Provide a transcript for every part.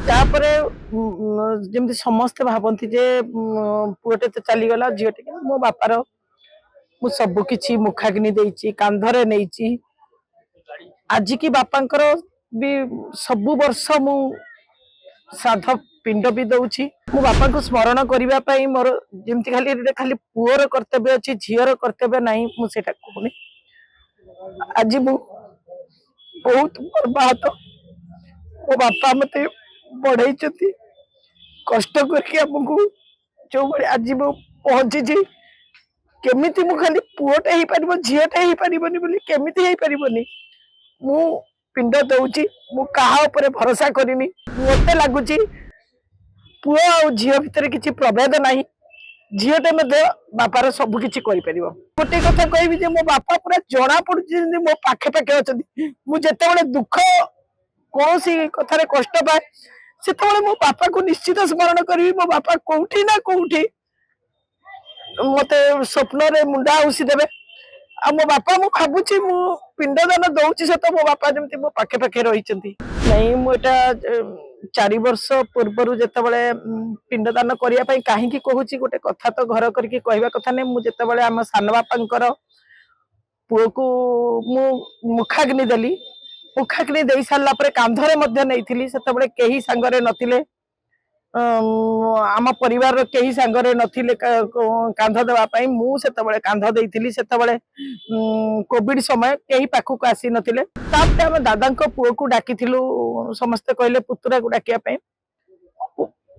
तापरे जमती समस्ते भावती जे पुअटे तो चलीगला झीटे मो बापार मु सब किछि मुखाग्नि देइछि कांधरे नेइछि आज की बापांकर भी सब वर्ष मु श्राद्ध पिंड भी दउछि मो बापा को स्मरण करबा पई मोर जेमती खाली खाली पुअर कर्तव्य अछि झीर कर्तव्य नाही मु सेटा कहूनी आज मु बहुत बर्बाद मो बापा मते बढ़ई कष्ट करके आमको जो आज मु पहुंची केमिति मु खाली पुओटे ही पारिबो झीटे ही पारिबोनी बोली केमिति ही पारिबोनी मु पिंड दउची मु काहा ऊपर भरोसा करिनी मते लागुची पुओ आ झील भितर किछि प्रभेद नाही झीटे मध्ये बापार सब किछि करि परिबो गोटे कथा कहबी जे मो बापा पूरा जणा पडुची मो पाखे पाखे अछंती मु जेते बेले दुख कोसी कथारे कष्ट पाए सेते मो बापा को निश्चित स्मरण करी मो बापा कोठी ना कोठी मते स्वप्न रे मुंडा उसी देबे आ मो बापा मु भाबुची मु पिंडदान दउची सत मो बापा जेमती मो पाखे पाखे रहिचंती नहीं मु एटा 4 वर्ष पूर्वरु जेते बेले पिंडदान करिया पई काहे की कहूची गोटे कथा तो घर करके कहबा कथा ने मु जेते बेले हम सान बापांकर पुओ को मु मुखाग्नि देली मुखाग्नि देई सारला परे कांधरे मध्ये नैथिली सेते बेले केही संगरे नथिले आम परिवार केही सांगरे नथिले कांध देवा पई मु सेते बेले कांध देइथिली सेते बेले कोविड समय केही पाखु को आसी नथिले तापते हम दादा को पुओ को डाकिथिलु समस्त कहले पुतुरा को डाकिया पई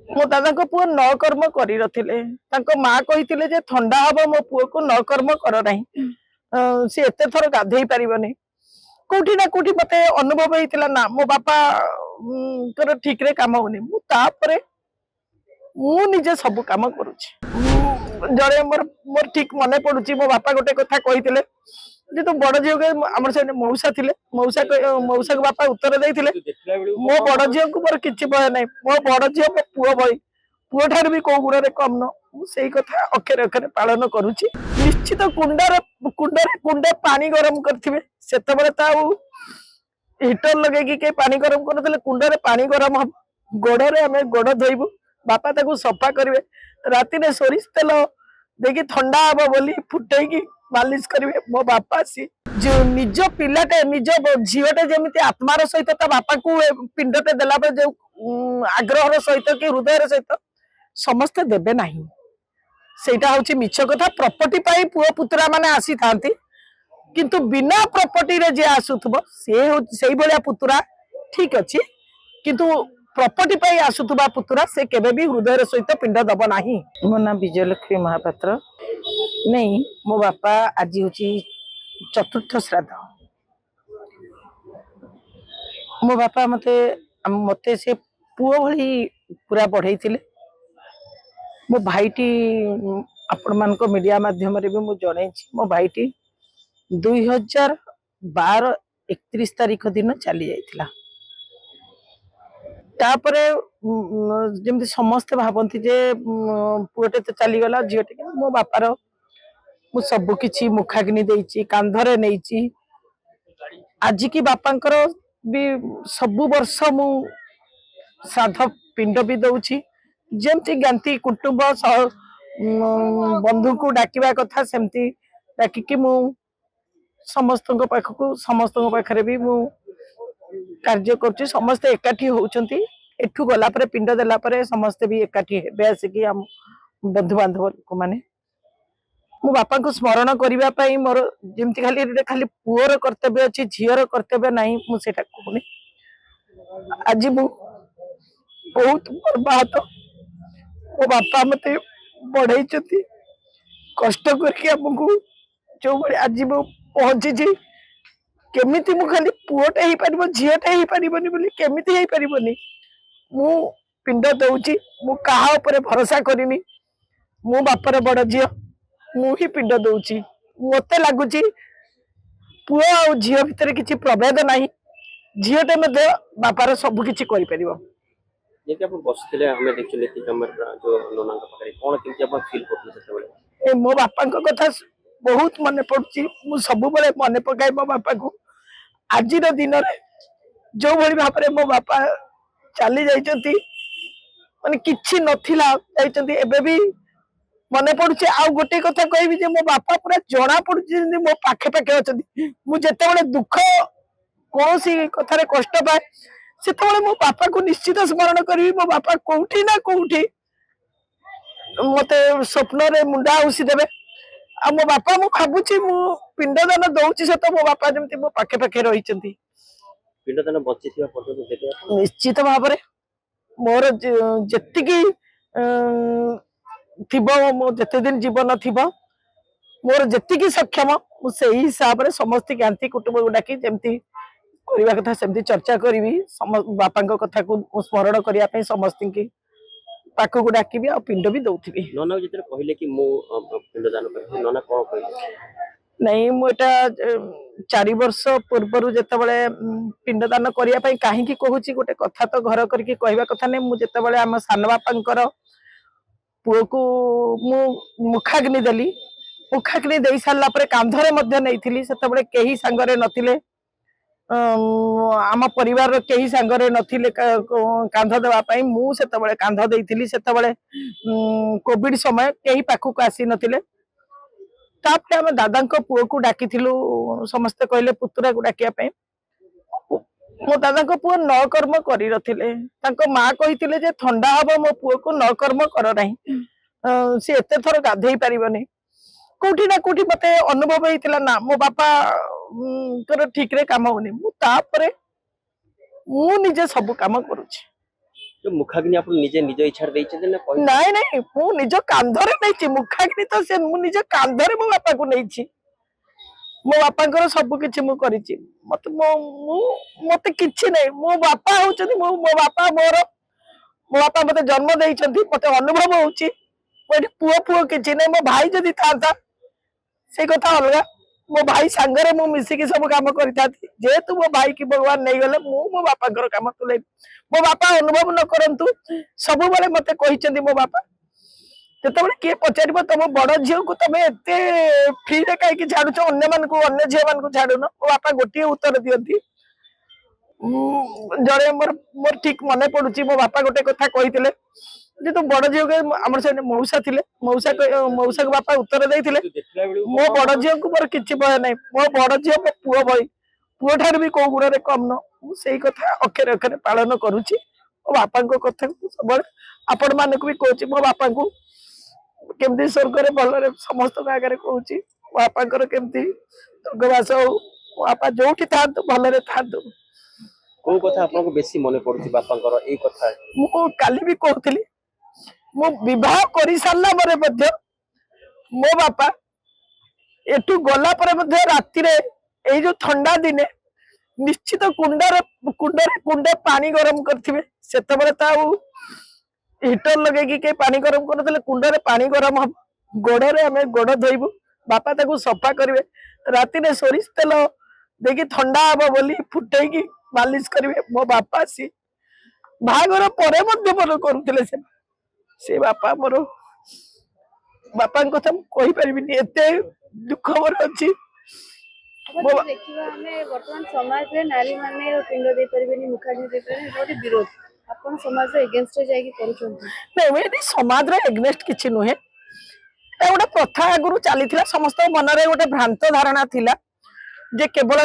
मो दादा को पुओ न कर्म करि रथिले तांको मां कहिथिले जे ठंडा हबो मो पुओ को न कर्म कर नाही से एते थर गाधेई परिबनी कोठी ना कोठी मते अनुभव हेतिला ना मो बापा कर ठीक रे काम होनी मु तापरे मु निजे सब काम करूची जरे मोर ठीक मने पडुची मो बापा गोटे कथा कहिथिले जे तू बड़ झियो के हमर से मौसा थिले मौसा के बापा उत्तर देइथिले मो बड़ झियो को मोर किछि भय नै मो बड़ झियो मो पुओ भई पुओ ठार भी को गुण रे कम न मु सेही कथा अक्षरे अक्षरे पालन करूची निश्चित कुंडे पानी गरम करथिबे सेते बेले ता हीटर लगे के पानी गरम करथिले कुंडे पानी गरम गोड़ रे हमें गोड़ धोइबु बापा ताको सफा करिवे राति ने सोरिष तेल देखि ठंडा हबो बोली फुटै की मालिश करिवे मो बापा सी जो निज पिलाटे निज झीवटे जेमिति आत्मार सहित ता बापा को पिंडटे देला पे जो आग्रहर सहित कि हृदयर सहित समस्त देबे नाही सेटा होची मिछ कथा प्रॉपर्टी पाई पुओ पुत्रा माने आसी थांती किंतु बिना प्रॉपर्टी रे जे आसुथबो सेही भलिया पुत्रा ठीक अछि किंतु प्रॉपर्टी पाई आसुथबा पुत्रा से केबे भी हृदय सहित पिंड दब नाही मो ना विजयलक्ष्मी महापात्र नहीं मो बापा आज होची चतुर्थ श्राद्ध मो बापा मते से पुओ भली पूरा बढ़ाई मो भाईटी आपण मान को मीडिया माध्यम रे भी मु जणै छी मो भाईटी 2012 31 तारीख दिन चली जाइथिला तापरे जमती समस्ते भावती जे पुअटे तो चलीगला झीटे मो बापार मु सब किछि मुखाग्नि देइछि कांधरे नेइछि आज की बापांकर भी सब वर्ष मु श्राद्ध पिंड भी दउछि जेमती ज्ञाति कुटुंब बंधु को डाकिबा कथा सेमती डाकिकी मु समस्त पाखरे भी मु कार्य करछि समस्ते एकाठी होउछंती एठू गला परे पिंड देला परे समस्ते भी एकाठी हेबे आसिकी हम बंधु बांधव लोक माने मो बापा को स्मरण करबा पई मोर जेमती खाली पुओर कर्तव्य अछि झीर कर्तव्य नाही मु सेटा कहूनी आज मु बहुत बर्बाद मो बापा मते बढ़ई कष्ट करके आमको जो आज मु पहुंची केमिति मु खाली पुओटे ही पारिबो झीटे ही पारिबोनी बोली केमिति ही पारिबोनी मु पिंड दउची मु काहा ऊपर भरोसा करिनी मो बापर बड़ झियो मु ही पिंड दउची मते लागुची पुओ आ झियो भितर किछि प्रभेद नाही झीटे मध्ये बापार सब किछि करि परिबो जेके अपन बसथिले हमें देखले कि हमर जो नोना का पकड़े कोन कि अपन फील करथि सेते बेले ए मो बापा को कथा बहुत मन पड़ुची मु सब बेले मन पकाय मो बापा को आज दिन रे जो भली भाबरे मो बापा ଚାଲି ଯାଇଛନ୍ତି ମାନେ କିଛି ନଥିଲା ଯାଇଛନ୍ତି ଏବେ ବି ମନେ ପଡୁଛି। ଆଉ ଗୋଟେ କଥା କହିବି ଯେ ମୋ ବାପା ପୁରା ଜଣା ପଡୁଛି ଯେମିତି ମୋ ପାଖେ ପାଖେ ଅଛନ୍ତି। ମୁଁ ଯେତେବେଳେ ଦୁଃଖ କୌଣସି କଥାରେ କଷ୍ଟ ପାଏ ସେତେବେଳେ ମୋ ବାପାକୁ ନିଶ୍ଚିତ ସ୍ମରଣ କରିବି। ମୋ ବାପା କୋଉଠି ନା କୋଉଠି ମତେ ସ୍ୱପ୍ନରେ ମୁଣ୍ଡା ଆଉସି ଦେବେ। ଆଉ ମୋ ବାପା ମୁଁ ଭାବୁଛି ମୁଁ ପିଣ୍ଡଦାନ ଦଉଛି ସତ ମୋ ବାପା ଯେମିତି ମୋ ପାଖେ ପାଖେ ରହିଛନ୍ତି। ପିଣ୍ଡଦାନ ବଞ୍ଚିଥିବା ପର୍ଯ୍ୟନ୍ତ ଦେବେ ଆପଣ? ନିଶ୍ଚିତ ଭାବରେ ମୋର ଯେତିକି ଥିବ ମୋ ଯେତେ ଦିନ ଜୀବନ ଥିବ ମୋର ଯେତିକି ସକ୍ଷମ ମୁଁ ସେଇ ହିସାବରେ ସମସ୍ତେ ଜ୍ଞାତି କୁଟୁମ୍ବକୁ ଡାକି ଯେମିତି କରିବା କଥା ସେମିତି ଚର୍ଚ୍ଚା କରିବି। ବାପାଙ୍କ କଥାକୁ ସ୍ମରଣ କରିବା ପାଇଁ ସମସ୍ତଙ୍କୁ ପାଖକୁ ଡାକିବି ଆଉ ପିଣ୍ଡ ବି ଦଉଥିବି। ନନା ଯେତେବେଳେ କହିଲେ କି ମୁଁ ପିଣ୍ଡଦାନ କରିବି, ନନା କଣ କହିଲେ? ନାଇଁ ମୁଁ ଏଟା 4 ବର୍ଷ ପୂର୍ବରୁ ଯେତେବେଳେ ପିଣ୍ଡଦାନ କରିବା ପାଇଁ କାହିଁକି କହୁଛି ଗୋଟେ କଥା ତ ଘର କରିକି କହିବା କଥା ନାହିଁ। ମୁଁ ଯେତେବେଳେ ଆମ ସାନ ବାପାଙ୍କର ପୁଅକୁ ମୁଁ ମୁଖାଗ୍ନି ଦେଲି, ମୁଖାଗ୍ନି ଦେଇ ସାରିଲା ପରେ କାନ୍ଧରେ ମଧ୍ୟ ନେଇଥିଲି। ସେତେବେଳେ କେହି ସାଙ୍ଗରେ ନଥିଲେ, ଆମ ପରିବାରର କେହି ସାଙ୍ଗରେ ନଥିଲେ କାନ୍ଧ ଦେବା ପାଇଁ। ମୁଁ ସେତେବେଳେ କାନ୍ଧ ଦେଇଥିଲି। ସେତେବେଳେ କୋଭିଡ ସମୟ, କେହି ପାଖକୁ ଆସି ନଥିଲେ। ତାପରେ ଆମେ ଦାଦାଙ୍କ ପୁଅକୁ ଡାକିଥିଲୁ, ସମସ୍ତେ କହିଲେ ପୁତୁରାକୁ ଡାକିବା ପାଇଁ। ମୋ ଦାଦାଙ୍କ ପୁଅ 9 କର୍ମ କରିନଥିଲେ। ତାଙ୍କ ମା କହିଥିଲେ ଯେ ଥଣ୍ଡା ହବ, ମୋ ପୁଅକୁ 9 କର୍ମ କର ନାହିଁ, ସେ ଏତେ ଥର ଗାଧେଇ ପାରିବନି। କୋଉଠି ନା କୋଉଠି ମତେ ଅନୁଭବ ହେଇଥିଲା ନା ମୋ ବାପା ଠିକ ରେ କାମ ହଉନି। ମୁଁ ତାପରେ ମୁଁ ନିଜେ ସବୁ କାମ କରୁଛି। ମୁଖାଗ୍ନି ଆପଣ ନିଜେ ନିଜ ଇଚ୍ଛାରେ ଦେଇଛନ୍ତି ନା? ନାଇଁ ନାଇଁ, ମୁଁ ନିଜ କାନ୍ଧରେ ନେଇଛି ମୁଖାଗ୍ନି। ତ ସେ ମୁଁ ନିଜ କାନ୍ଧରେ ମୋ ବାପାକୁ ନେଇଛି। ମୋ ବାପାଙ୍କର ସବୁ କିଛି ମୁଁ କରିଛି। ମତେ କିଛି ନାହିଁ। ମୋ ବାପା ହଉଛନ୍ତି ମୋ ବାପା ମୋ ବାପା ମତେ ଜନ୍ମ ଦେଇଛନ୍ତି। ମତେ ଅନୁଭବ ହଉଛି ମୁଁ ଏଠି ପୁଅ କିଛି ନାହିଁ। ମୋ ଭାଇ ଯଦି ଥାନ୍ତା ସେଇ କଥା ଅଲଗା, ମୋ ଭାଇ ସାଙ୍ଗରେ ମୁଁ ମିଶିକି ସବୁ କାମ କରିଥାନ୍ତି। ଯେହେତୁ ମୋ ଭାଇ କି ଭଗବାନ ନେଇଗଲେ ମୁଁ ମୋ ବାପାଙ୍କର କାମ ତୁଲେଇବି। ମୋ ବାପା ଅନୁଭବ ନ କରନ୍ତୁ, ସବୁବେଳେ ମତେ କହିଛନ୍ତି ମୋ ବାପା, ଯେତେବେଳେ କିଏ ପଚାରିବ ତମ ବଡ ଝିଅକୁ ତମେ ଏତେ ଫ୍ରିରେ କାହିଁକି ଛାଡୁଛ, ଅନ୍ୟ ଝିଅ ମାନଙ୍କୁ ଛାଡୁନ, ମୋ ବାପା ଗୋଟିଏ ଉତ୍ତର ଦିଅନ୍ତି। ଜଣେ ମୋର ଠିକ ମନେ ପଡୁଛି, ମୋ ବାପା ଗୋଟେ କଥା କହିଥିଲେ ଯେ ତୁ ବଡ ଝିଅ, ଆମର ସେ ମଉସା ଥିଲେ, ମଉସାକୁ ବାପା ଉତ୍ତର ଦେଇଥିଲେ ମୋ ବଡ ଝିଅକୁ ମୋର କିଛି ଭୟ ନାହିଁ, ମୋ ବଡ ଝିଅ ମୋ ପୁଅ ଭଳି, ପୁଅ ଠାରୁ ବି କୋଉ ଗୁଣରେ କମ ନୁହଁ। ମୁଁ ସେଇ କଥା ଅକ୍ଷରେ ଅକ୍ଷରେ ପାଳନ କରୁଛି। ମୋ ବାପାଙ୍କ କଥାକୁ ସବୁବେଳେ ଆପଣ ମାନଙ୍କୁ ବି କହୁଛି, ମୋ ବାପାଙ୍କୁ କେମିତି ସ୍ୱର୍ଗରେ ଭଲରେ ସମସ୍ତଙ୍କ ଆଗରେ କହୁଛି, ମୋ ବାପାଙ୍କର କେମିତି ସ୍ୱର୍ଗବାସ ହଉ, ମୋ ବାପା ଯୋଉଠି ଥାଆନ୍ତୁ ଭଲରେ ଥାଆନ୍ତୁ। କୋଉ କଥା ଆପଣଙ୍କୁ ବେଶୀ ମନେ ପଡୁଛି ବାପାଙ୍କର ଏଇ କଥା? ମୁଁ କାଲି ବି କହୁଥିଲି, ମୁଁ ବିବାହ କରି ସାରିଲା ପରେ ମଧ୍ୟ ମୋ ବାପା ଏଠୁ ଗଲା ପରେ ମଧ୍ୟ ରାତିରେ ଏଇ ଯୋଉ ଥଣ୍ଡା ଦିନେ ନିଶ୍ଚିତ କୁଣ୍ଡରେ ପାଣି ଗରମ କରିଥିବେ। ସେତେବେଳେ ତ ଆଉ ହିଟର ଲଗେଇକି କେହି ପାଣି ଗରମ କରୁନଥିଲେ। କୁଣ୍ଡରେ ପାଣି ଗରମ ହବ, ଗୋଡରେ ଆମେ ଗୋଡ ଧୋଇବୁ, ବାପା ତାକୁ ସଫା କରିବେ, ରାତିରେ ସୋରିଷ ତେଲ ଦେଇକି ଥଣ୍ଡା ହବ ବୋଲି ଫୁଟେଇକି ମାଲିସ କରିବେ। ମୋ ବାପା ଆସି ବାହାଘର ପରେ ମଧ୍ୟ ମୋର କରୁଥିଲେ। ସେ ବାପା ମୋର ବାପାଙ୍କ କଥା ମୁଁ କହିପାରିବିନି, ଏତେ ଦୁଃଖ ମୋର ଅଛି। ଦେଖିବା ଆମେ ବର୍ତ୍ତମାନ ସମାଜରେ ନାରୀ ମାନେ ପିଣ୍ଡ ଦେଇପାରିବେନି, ମୁଖାଗ୍ନି ଦେଇପାରିବେନି, ଗୋଟେ ବିରୋଧ ଆପଣ ସମାଜରେ ଏଗେନଷ୍ଟ ଯାଇକି କରୁଛନ୍ତି। ନାଇଁ ଏଠି ସମାଜର ଏଗନେଷ୍ଟ କିଛି ନୁହେଁ, এটা ଗୋଟେ ପ୍ରଥା ଆଗରୁ ଚାଲିଥିଲା। ସମସ୍ତଙ୍କ ମନରେ ଗୋଟେ ଭ୍ରାନ୍ତ ଧାରଣା ଥିଲା ଯେ କେବଳ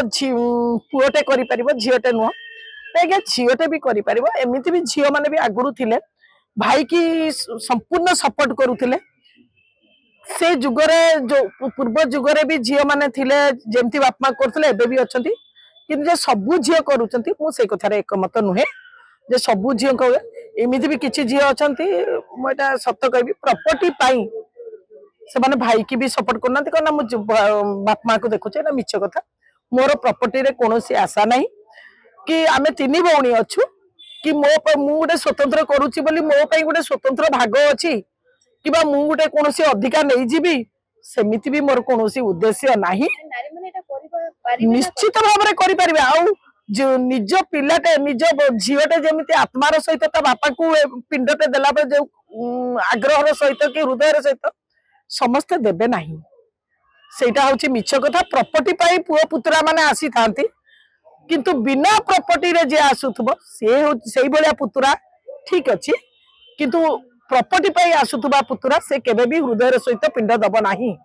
ପୁଅଟେ କରିପାରିବ, ଝିଅଟେ ନୁହଁ। ଆଜ୍ଞା ଝିଅଟେ ବି କରିପାରିବ। ଏମିତି ବି ଝିଅ ମାନେ ବି ଆଗରୁ ଥିଲେ, ଭାଇ କି ସମ୍ପୂର୍ଣ୍ଣ ସପୋର୍ଟ କରୁଥିଲେ। ସେ ଯୁଗରେ ଯୋଉ ପୂର୍ବ ଯୁଗରେ ବି ଝିଅ ମାନେ ଥିଲେ, ଯେମିତି ବାପା ମା କରୁଥିଲେ ଏବେ ବି ଅଛନ୍ତି। କିନ୍ତୁ ଯେ ସବୁ ଝିଅ କରୁଛନ୍ତି ମୁଁ ସେଇ କଥାରେ ଏକମତ ନୁହେଁ ଯେ ସବୁ ଝିଅଙ୍କ। ଏମିତି ବି କିଛି ଝିଅ ଅଛନ୍ତି, ମୁଁ ଏଇଟା ସତ କହିବି, ପ୍ରପର୍ଟି ପାଇଁ ସେମାନେ ଭାଇ କି ବି ସପୋର୍ଟ କରୁନାହାନ୍ତି। କାରଣ ମୁଁ ବାପା ମାକୁ ଦେଖୁଛି, ଏଇଟା ମିଛ କଥା। ମୋର ପ୍ରପର୍ଟିରେ କୌଣସି ଆଶା ନାହିଁ, କି ଆମେ 3 ଭଉଣୀ ଅଛୁ, କି ମୁଁ ଗୋଟେ ସ୍ୱତନ୍ତ୍ର କରୁଛି ବୋଲି ମୋ ପାଇଁ ଗୋଟେ ସ୍ୱତନ୍ତ୍ର ଭାଗ ଅଛି, କିମ୍ବା ମୁଁ ଗୋଟେ କୌଣସି ଅଧିକାର ନେଇଯିବି, ସେମିତି ବି ମୋର କୌଣସି ଉଦ୍ଦେଶ୍ୟ ନାହିଁ। ନିଶ୍ଚିତ ଭାବରେ କରିପାରିବେ। ଆଉ ନିଜ ପିଲାଟେ, ନିଜ ଝିଅଟେ ଯେମିତି ଆତ୍ମାର ସହିତ ତା ବାପାକୁ ପିଣ୍ଡଟେ ଦେଲା ପରେ ଯୋଉ ଆଗ୍ରହର ସହିତ କି ହୃଦୟର ସହିତ ସମସ୍ତେ ଦେବେ ନାହିଁ, ସେଇଟା ହଉଛି ମିଛ କଥା। ପ୍ରପର୍ଟି ପାଇଁ ପୁଅ ପୁତୁରା ମାନେ ଆସିଥାନ୍ତି, किंतु बिना प्रॉपर्टी रे जे आसुथबो सेही भलिया पुतुरा ठीक अछि किंतु प्रॉपर्टी पई आसुथबा पुतुरा से केबे भी हृदय सहित पिंड दब नाही।